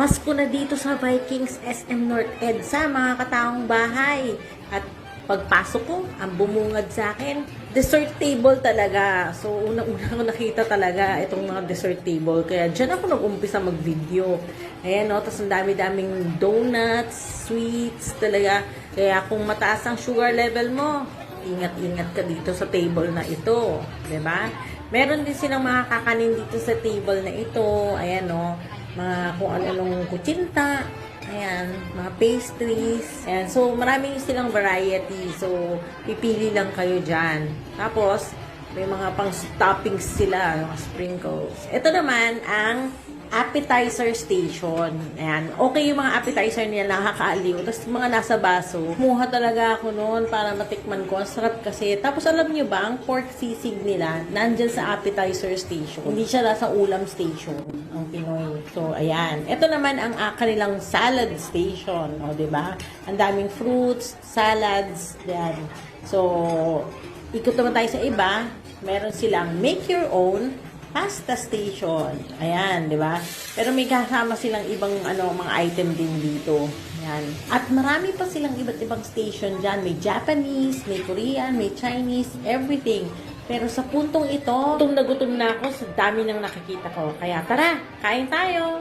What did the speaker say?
Pamasko na dito sa Vikings SM North EDSA, mga kataong bahay. At pagpasok ko, ang bumungad sa akin, dessert table talaga. So, unang-una ko nakita talaga itong mga dessert table. Kaya dyan ako nag-umpisa mag-video. Ayan, no? Tapos ang dami-daming donuts, sweets talaga. Kaya kung mataas ang sugar level mo, ingat-ingat ka dito sa table na ito. 'Di ba? Meron din silang mga kakanin dito sa table na ito. Ayan, no? Mga kung ano-anong kutsinta. Ayan, mga pastries. Ayan, so maraming silang variety. So, pipili lang kayo dyan. Tapos, may mga pang toppings sila, mga sprinkles. Ito naman ang appetizer station. Ayan, okay yung mga appetizer nila, nakakaaliw. Tapos mga nasa baso. Kumuha talaga ako noon para matikman ko. Ang sarap kasi. Tapos alam nyo ba, ang pork sisig nila, nandyan sa appetizer station. Hindi siya nasa ulam station, ang Pinoy. So, ayan. Ito naman ang kanilang salad station. O, diba? Ang daming fruits, salads, yan. So, ikot naman tayo sa iba. Meron silang make your own pasta station. Ayan, di ba? Pero may kasama silang ibang mga item din dito. Ayan. At marami pa silang iba't ibang station dyan. May Japanese, may Korean, may Chinese, everything. Pero sa puntong ito, gutom na ako sa dami ng nakikita ko. Kaya tara, kain tayo!